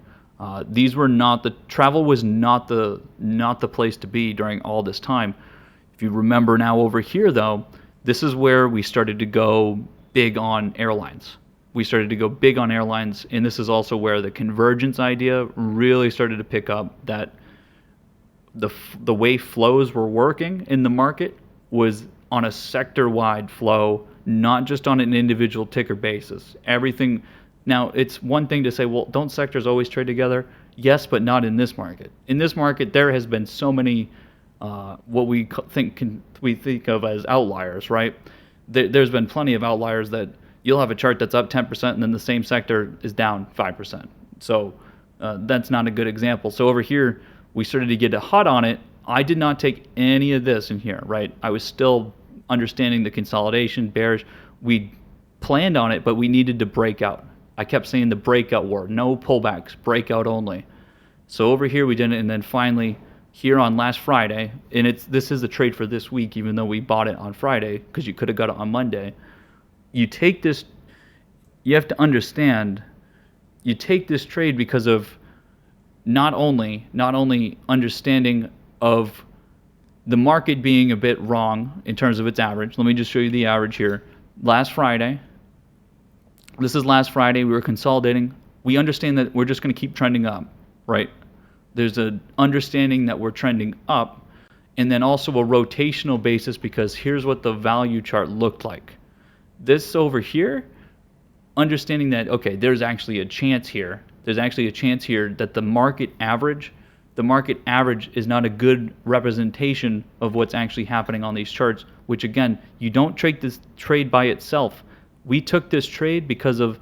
Travel was not the place to be during all this time. If you remember now over here, though, this is where we started to go big on airlines. We started to go big on airlines, and this is also where the convergence idea really started to pick up, that the way flows were working in the market was on a sector-wide flow, not just on an individual ticker basis. Everything. Now, it's one thing to say, well, don't sectors always trade together? Yes, but not in this market. In this market, there has been so many what we think of as outliers, right? There's been plenty of outliers that you'll have a chart that's up 10% and then the same sector is down 5%. So that's not a good example. So over here, we started to get hot on it. I did not take any of this in here, right? I was still understanding the consolidation, bearish. We planned on it, but we needed to break out. I kept saying the breakout war, no pullbacks, breakout only. So over here we did it, and then finally here on last Friday, and this is a trade for this week, even though we bought it on Friday, because you could have got it on Monday. You take this, you have to understand, you take this trade because of not only understanding of the market being a bit wrong in terms of its average. Let me just show you the average here. Last Friday, this is last Friday, we were consolidating. We understand that we're just going to keep trending up, right? There's an understanding that we're trending up, and then also a rotational basis, because here's what the value chart looked like. This over here, understanding that, okay, there's actually a chance here. There's actually a chance here that the market average the market average is not a good representation of what's actually happening on these charts, which again, you don't trade this trade by itself. We took this trade because of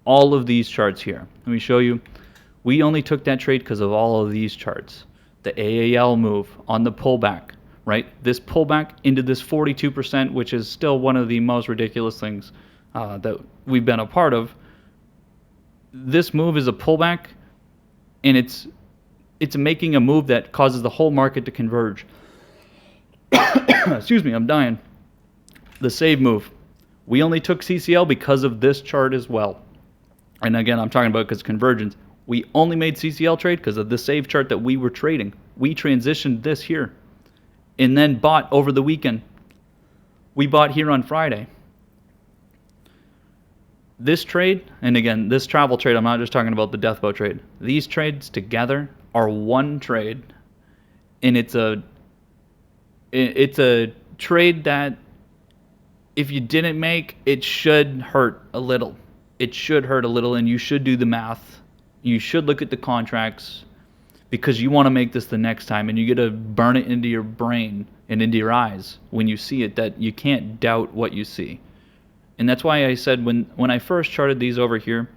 all of these charts here. Let me show you. We only took that trade because of all of these charts. The AAL move on the pullback, right? This pullback into this 42%, which is still one of the most ridiculous things that we've been a part of. This move is a pullback, and it's making a move that causes the whole market to converge. Excuse me, I'm dying. The save move. We only took CCL because of this chart as well. And again, I'm talking about because convergence. We only made CCL trade because of the save chart that we were trading. We transitioned this here and then bought over the weekend. We bought here on Friday. This trade, and again, this travel trade, I'm not just talking about the death boat trade. These trades together are one trade, and it's a trade that if you didn't make, it should hurt a little. It should hurt a little, and you should do the math. You should look at the contracts because you want to make this the next time, and you got to burn it into your brain and into your eyes when you see it that you can't doubt what you see. And that's why I said when I first charted these over here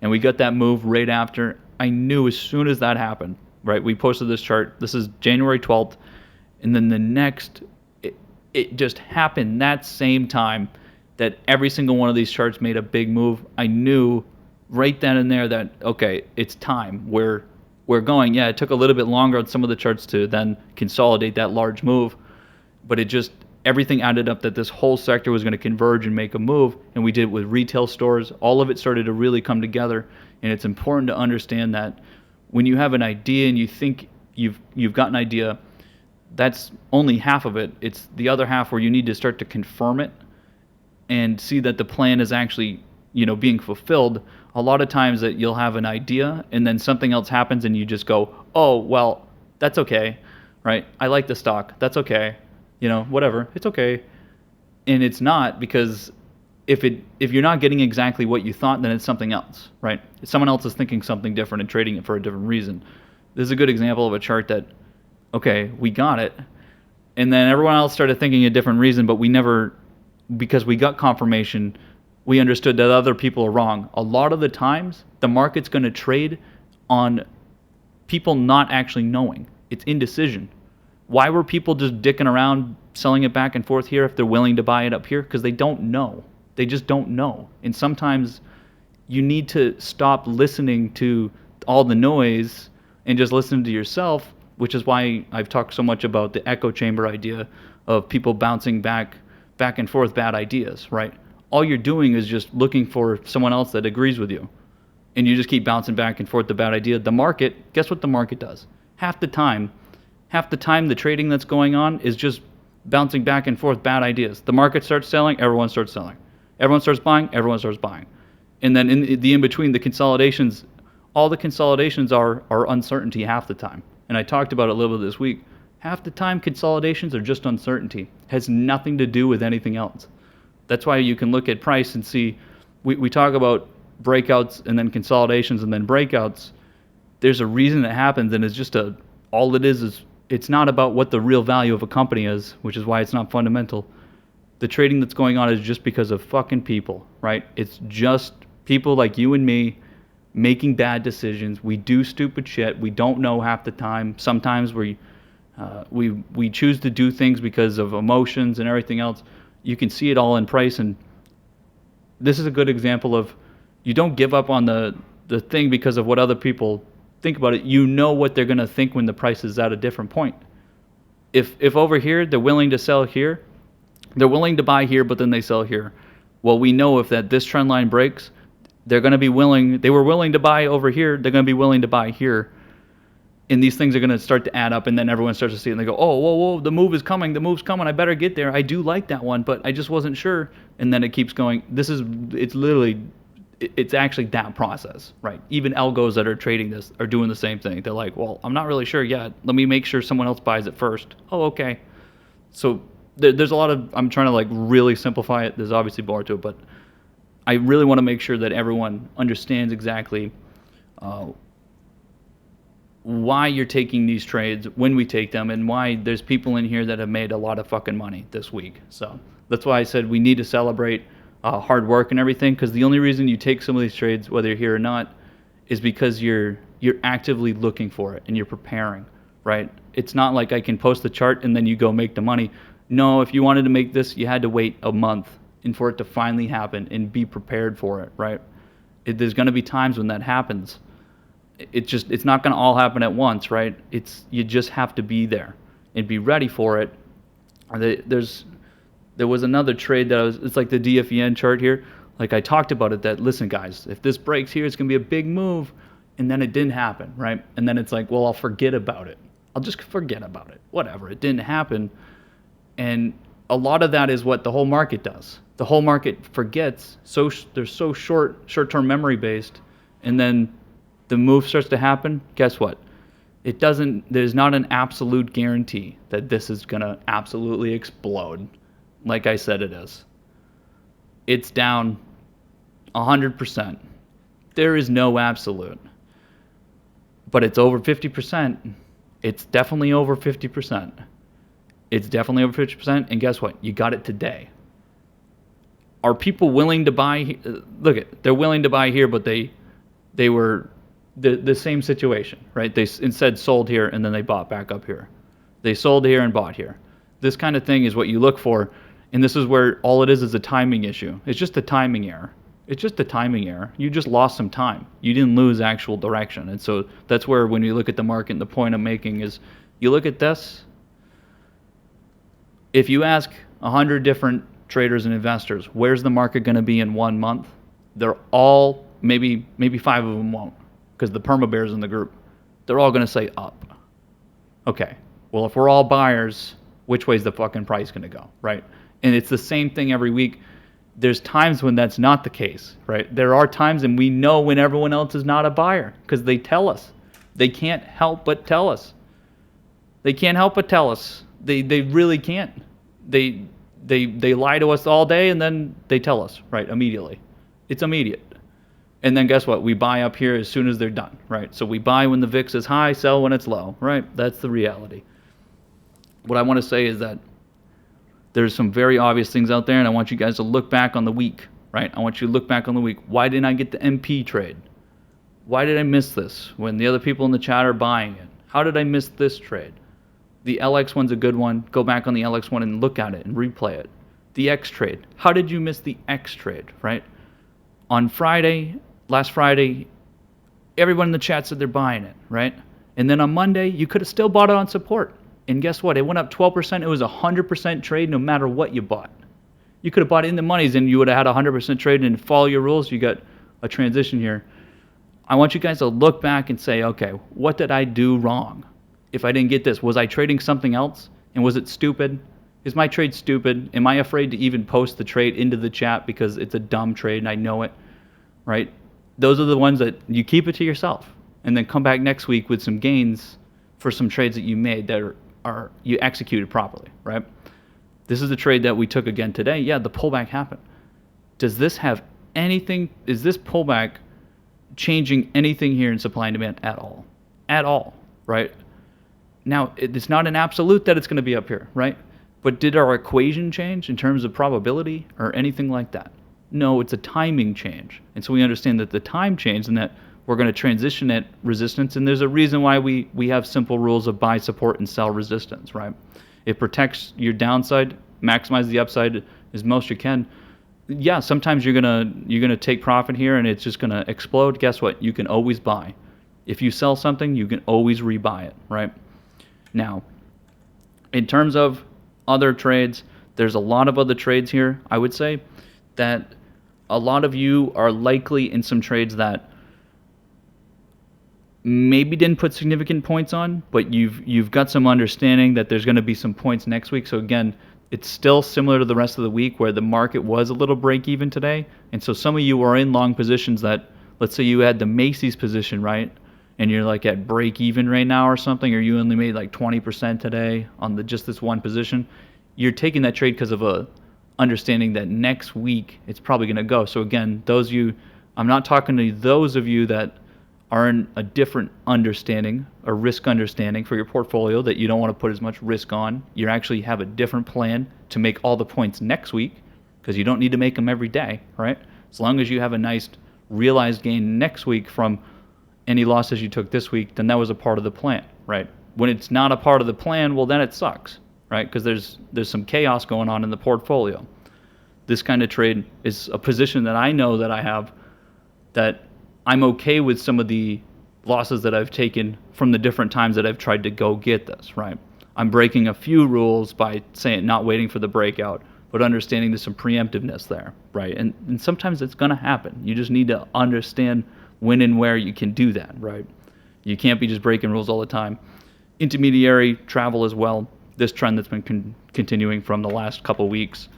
and we got that move right after, I knew as soon as that happened, right? We posted this chart. This is January 12th. And then the next, it just happened that same time that every single one of these charts made a big move. I knew right then and there that, okay, it's time. We're going. Yeah, it took a little bit longer on some of the charts to then consolidate that large move. But it just, everything added up that this whole sector was going to converge and make a move, and we did it with retail stores. All of it started to really come together, and it's important to understand that when you have an idea and you think you've got an idea, that's only half of it. It's the other half where you need to start to confirm it and see that the plan is actually, being fulfilled. A lot of times that you'll have an idea and then something else happens and you just go, oh, well, that's okay, right? I like the stock. That's okay. Whatever, it's okay. And it's not, because if you're not getting exactly what you thought, then it's something else, right? Someone else is thinking something different and trading it for a different reason. This is a good example of a chart that, okay, we got it, and then everyone else started thinking a different reason, but we never, because we got confirmation, we understood that other people are wrong. A lot of the times, the market's going to trade on people not actually knowing. It's indecision. Why were people just dicking around selling it back and forth here if they're willing to buy it up here? Because they don't know. They just don't know. And sometimes you need to stop listening to all the noise and just listen to yourself, which is why I've talked so much about the echo chamber idea of people bouncing back and forth bad ideas, right? All you're doing is just looking for someone else that agrees with you. And you just keep bouncing back and forth the bad idea. The market, guess what the market does? Half the time the trading that's going on is just bouncing back and forth bad ideas. The market starts selling, everyone starts selling. Everyone starts buying, everyone starts buying. And then in the in-between, the consolidations, all the consolidations are uncertainty half the time. And I talked about it a little bit this week. Half the time, consolidations are just uncertainty. It has nothing to do with anything else. That's why you can look at price and see, we talk about breakouts and then consolidations and then breakouts. There's a reason it happens, and it's just all it is it's not about what the real value of a company is, which is why it's not fundamental. The trading that's going on is just because of fucking people, right? It's just people like you and me making bad decisions. We do stupid shit. We don't know half the time. Sometimes we choose to do things because of emotions and everything else. You can see it all in price, and this is a good example of you don't give up on the thing because of what other people think about it. You know what they're going to think when the price is at a different point. If over here they're willing to sell here, they're willing to buy here, but then they sell here. Well, we know if this trend line breaks, they're going to be willing. They were willing to buy over here. They're going to be willing to buy here. And these things are going to start to add up, and then everyone starts to see it, and they go, oh, whoa, the move is coming. The move's coming. I better get there. I do like that one, but I just wasn't sure. And then it keeps going. It's actually that process, right? Even algos that are trading this are doing the same thing. They're like, well, I'm not really sure yet. Let me make sure someone else buys it first. Oh, okay. So there's a lot of, I'm trying to really simplify it. There's obviously more to it, but I really want to make sure that everyone understands exactly why you're taking these trades when we take them, and why there's people in here that have made a lot of fucking money this week. So that's why I said we need to celebrate hard work and everything, because the only reason you take some of these trades, whether you're here or not, is because you're actively looking for it and you're preparing, right? It's not like I can post the chart and then you go make the money. No, if you wanted to make this, you had to wait a month and for it to finally happen and be prepared for it, right? There's going to be times when that happens. It's not going to all happen at once, right? You just have to be there and be ready for it. There was another trade it's like the DFEN chart here. Like I talked about it, that listen guys, if this breaks here, it's going to be a big move, and then it didn't happen, right? And then it's like, well, I'll forget about it. I'll just forget about it. Whatever, it didn't happen. And a lot of that is what the whole market does. The whole market forgets. They're so short-term memory based, and then the move starts to happen. Guess what? There's not an absolute guarantee that this is going to absolutely explode like I said it is. It's down 100%. There is no absolute. But it's over 50%. It's definitely over 50%. It's definitely over 50%. And guess what? You got it today. Are people willing to buy? They're willing to buy here, but they were the same situation, right? They instead sold here and then they bought back up here. They sold here and bought here. This kind of thing is what you look for. And this is where all it is a timing issue. It's just a timing error. It's just a timing error. You just lost some time. You didn't lose actual direction. And so that's where when you look at the market, and the point I'm making is you look at this. If you ask 100 different traders and investors, where's the market going to be in 1 month? They're all, maybe 5 of them won't, because the perma bears in the group, they're all going to say up. Okay, well, if we're all buyers, which way's the fucking price going to go, right? And it's the same thing every week. There's times when that's not the case, right? There are times, and we know when everyone else is not a buyer because they tell us. They can't help but tell us. They can't help but tell us. They really can't. They lie to us all day, and then they tell us, right, immediately. It's immediate. And then guess what? We buy up here as soon as they're done, right? So we buy when the VIX is high, sell when it's low, right? That's the reality. What I want to say is that there's some very obvious things out there, and I want you guys to look back on the week, right? I want you to look back on the week. Why didn't I get the MP trade? Why did I miss this when the other people in the chat are buying it? How did I miss this trade? The LX one's a good one. Go back on the LX one and look at it and replay it. The X trade. How did you miss the X trade, right? On Friday, last Friday, everyone in the chat said they're buying it, right? And then on Monday, you could have still bought it on support. And guess what? It went up 12%. It was a 100% trade no matter what you bought. You could have bought it in the monies and you would have had a 100% trade, and follow your rules. You got a transition here. I want you guys to look back and say, okay, what did I do wrong? If I didn't get this, was I trading something else? And was it stupid? Is my trade stupid? Am I afraid to even post the trade into the chat because it's a dumb trade and I know it, right? Those are the ones that you keep it to yourself and then come back next week with some gains for some trades that you made that are you executed properly, right? This is the trade that we took again today. Yeah, the pullback happened. Does this have anything, is this pullback changing anything here in supply and demand at all? At all, right? Now, it's not an absolute that it's going to be up here, right? But did our equation change in terms of probability or anything like that? No, it's a timing change. And so we understand that the time changed and that we're going to transition at resistance. And there's a reason why we have simple rules of buy support and sell resistance, right? It protects your downside, maximize the upside as most you can. Yeah, sometimes you're gonna take profit here and it's just gonna explode. Guess what? You can always buy. If you sell something, you can always rebuy it, right? Now, in terms of other trades, there's a lot of other trades here. I would say that a lot of you are likely in some trades that maybe didn't put significant points on, but you've got some understanding that there's going to be some points next week. So again, it's still similar to the rest of the week where the market was a little break even today. And so some of you are in long positions that, let's say you had the Macy's position, right? And you're like at break even right now or something, or you only made like 20% today on just this one position. You're taking that trade because of a understanding that next week it's probably going to go. So again, I'm not talking to those of you that are in a different understanding, a risk understanding for your portfolio that you don't want to put as much risk on. You actually have a different plan to make all the points next week because you don't need to make them every day, right? As long as you have a nice realized gain next week from any losses you took this week, then that was a part of the plan, right? When it's not a part of the plan, well, then it sucks, right? Because there's some chaos going on in the portfolio. This kind of trade is a position that I know that I have that I'm okay with some of the losses that I've taken from the different times that I've tried to go get this, right? I'm breaking a few rules by saying not waiting for the breakout, but understanding there's some preemptiveness there, right? And sometimes it's going to happen. You just need to understand when and where you can do that, right? You can't be just breaking rules all the time. Intermediary travel as well. This trend that's been continuing from the last couple weeks.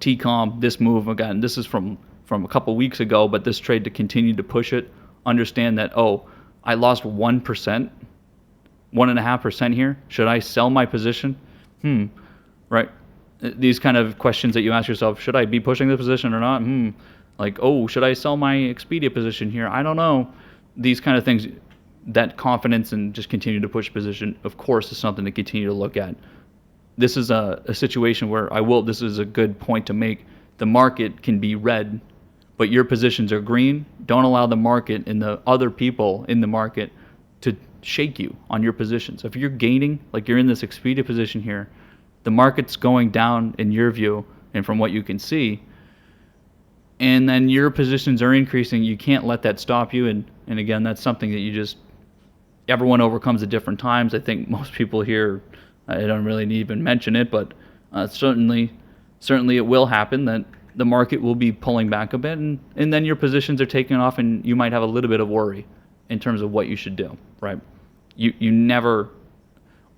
TCOM, this move, again, this is from a couple weeks ago, but this trade to continue to push it, understand that, oh, I lost 1%, 1.5% here. Should I sell my position? Right? These kind of questions that you ask yourself, should I be pushing the position or not? Like, oh, should I sell my Expedia position here? I don't know. These kind of things, that confidence and just continue to push position, of course, is something to continue to look at. This is a situation where this is a good point to make. The market can be red, but your positions are green. Don't allow the market and the other people in the market to shake you on your positions. If you're gaining, like you're in this Expedia position here, the market's going down in your view and from what you can see, and then your positions are increasing, you can't let that stop you. And again, that's something that everyone overcomes at different times. I think most people here, I don't really even mention it, but certainly it will happen that the market will be pulling back a bit, and then your positions are taking off, and you might have a little bit of worry in terms of what you should do, right? You never,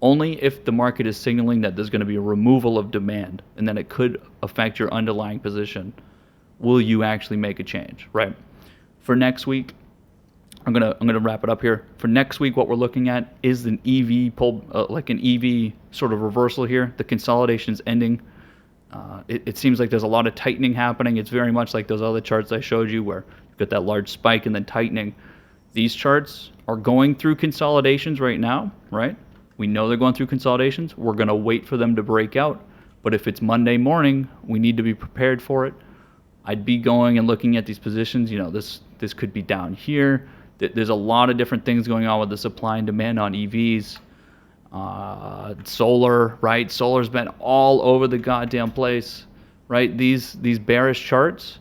only if the market is signaling that there's going to be a removal of demand and then it could affect your underlying position, will you actually make a change, right? For next week, I'm gonna wrap it up here. For next week, what we're looking at is an EV pull, like an EV sort of reversal here. The consolidation's ending. It seems like there's a lot of tightening happening. It's very much like those other charts I showed you where you've got that large spike and then tightening. These charts are going through consolidations right now, right? We know they're going through consolidations. We're going to wait for them to break out. But if it's Monday morning, we need to be prepared for it. I'd be going and looking at these positions. This could be down here. There's a lot of different things going on with the supply and demand on EVs. Solar, right? Solar's been all over the goddamn place, right? These bearish charts,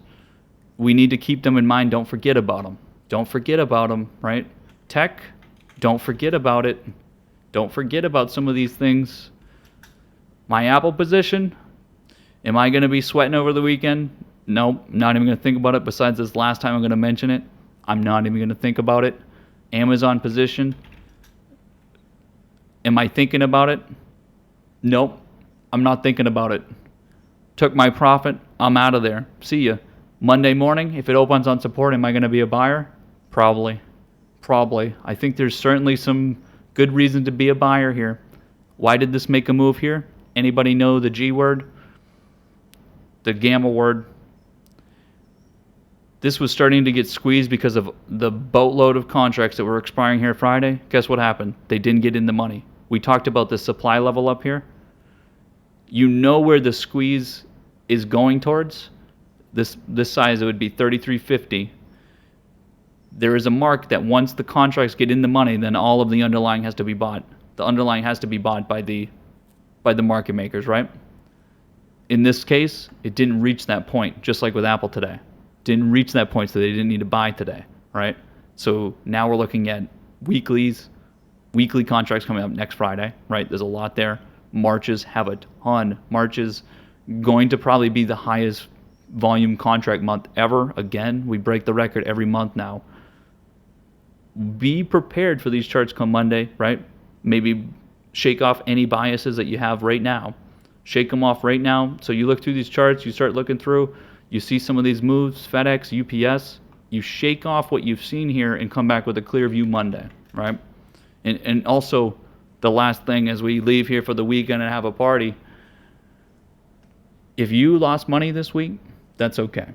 we need to keep them in mind. Don't forget about them. Don't forget about them, right? Tech, don't forget about it. Don't forget about some of these things. My Apple position, am I going to be sweating over the weekend? Nope, not even going to think about it. Besides this last time I'm going to mention it, I'm not even going to think about it. Amazon position, am I thinking about it? Nope, I'm not thinking about it. Took my profit, I'm out of there. See ya. Monday morning, if it opens on support, am I going to be a buyer? Probably. I think there's certainly some good reason to be a buyer here. Why did this make a move here? Anybody know the G word? The gamma word? This was starting to get squeezed because of the boatload of contracts that were expiring here Friday. Guess what happened? They didn't get in the money. We talked about the supply level up here. You know where the squeeze is going towards? This size, it would be 33.50. There is a mark that once the contracts get in the money, then all of the underlying has to be bought. The underlying has to be bought by the market makers, right? In this case, it didn't reach that point, just like with Apple today. Didn't reach that point, so they didn't need to buy today, right? So now we're looking at weekly contracts coming up next Friday, right? There's a lot there. Marches have a ton. March is going to probably be the highest volume contract month ever. Again, we break the record every month now. Be prepared for these charts come Monday, right? Maybe shake off any biases that you have right now. Shake them off right now. So you look through these charts, you start looking through, you see some of these moves, FedEx, UPS, you shake off what you've seen here and come back with a clear view Monday, right? And also, the last thing as we leave here for the weekend and have a party, if you lost money this week, that's okay.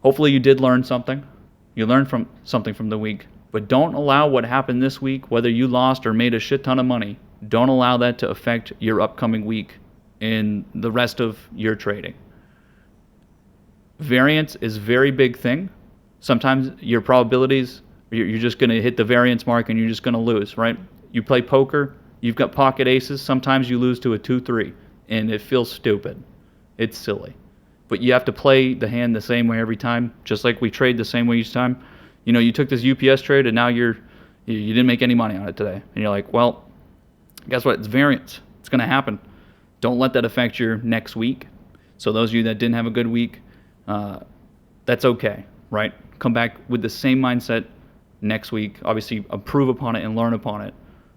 Hopefully you did learn something. You learn from something from the week, but don't allow what happened this week, whether you lost or made a shit ton of money, don't allow that to affect your upcoming week in the rest of your trading. Variance is a very big thing. Sometimes your probabilities, you're just going to hit the variance mark and you're just going to lose, right? You play poker, you've got pocket aces, sometimes you lose to a 2-3, and it feels stupid. It's silly. But you have to play the hand the same way every time, just like we trade the same way each time. You know, you took this UPS trade and now you didn't make any money on it today. And you're like, well, guess what? It's variance. It's going to happen. Don't let that affect your next week. So those of you that didn't have a good week, that's okay, right? Come back with the same mindset next week. Obviously, improve upon it and learn upon it.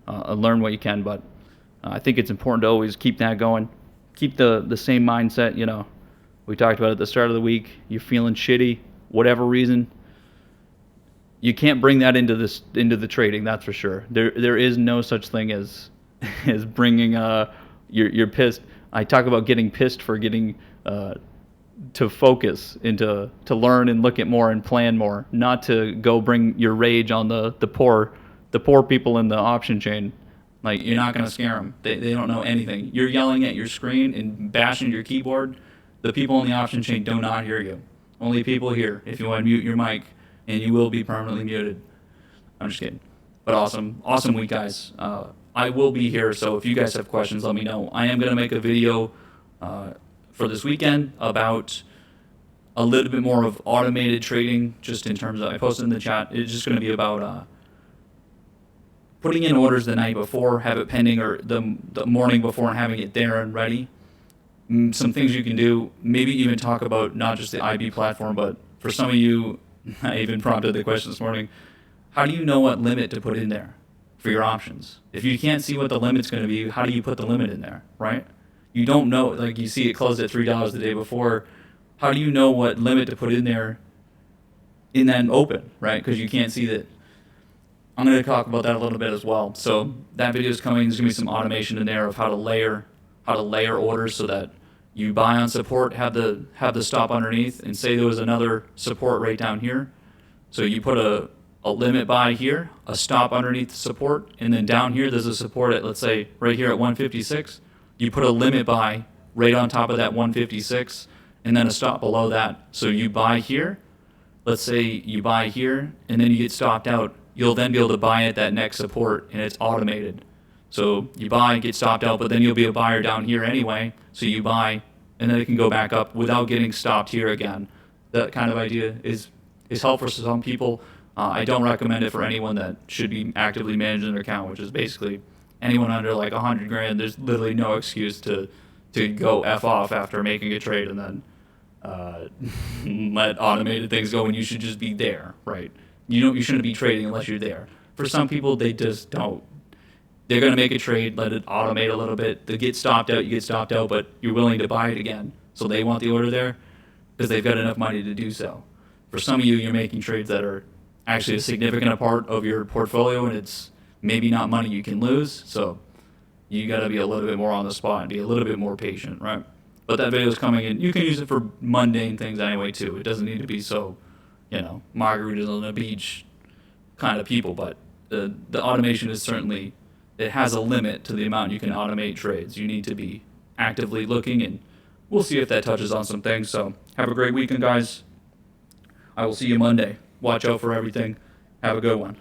Learn what you can, but I think it's important to always keep that going. Keep the same mindset. You know, we talked about it at the start of the week. You're feeling shitty, whatever reason. You can't bring that into the trading. That's for sure. There is no such thing as bringing you're pissed. I talk about getting pissed for getting to focus into to learn and look at more and plan more, not to go bring your rage on the poor people in the option chain. Like, you're not going to scare them. They don't know anything. You're yelling at your screen and bashing your keyboard. The people in the option chain do not hear you. Only people here. If you want to mute your mic, and you will be permanently muted. I'm just kidding. But awesome week, guys. I will be here, so if you guys have questions, let me know. I am going to make a video for this weekend about a little bit more of automated trading, just in terms of, I posted in the chat, it's just going to be about putting in orders the night before, have it pending, or the morning before and having it there and ready. Some things you can do, maybe even talk about not just the IB platform, but for some of you, I even prompted the question this morning, how do you know what limit to put in there for your options? If you can't see what the limit's going to be, how do you put the limit in there, right? You don't know, like you see it closed at $3 the day before. How do you know what limit to put in there in that open, right? Because you can't see that. I'm going to talk about that a little bit as well. So that video is coming. There's going to be some automation in there of how to layer orders so that you buy on support, have the stop underneath, and say there was another support right down here. So you put a limit buy here, a stop underneath the support, and then down here there's a support at, let's say, right here at 156. You put a limit buy right on top of that 156, and then a stop below that. So you buy here, let's say you buy here, and then you get stopped out. You'll then be able to buy at that next support, and it's automated. So you buy, get stopped out, but then you'll be a buyer down here anyway. So you buy, and then it can go back up without getting stopped here again. That kind of idea is helpful for some people. I don't recommend it for anyone that should be actively managing their account, which is basically anyone under like 100 grand. There's literally no excuse to go F off after making a trade and then let automated things go when you should just be there, right? You shouldn't be trading unless you're there. For some people, they just don't. They're going to make a trade, let it automate a little bit. They get stopped out, you get stopped out, but you're willing to buy it again. So they want the order there because they've got enough money to do so. For some of you, you're making trades that are actually a significant part of your portfolio, and it's maybe not money you can lose. So you got to be a little bit more on the spot and be a little bit more patient, right? But that video is coming in. You can use it for mundane things anyway, too. It doesn't need to be so, margaritas on the beach kind of people, but the automation is certainly, it has a limit to the amount you can automate trades. You need to be actively looking, and we'll see if that touches on some things. So have a great weekend, guys. I will see you Monday. Watch out for everything. Have a good one.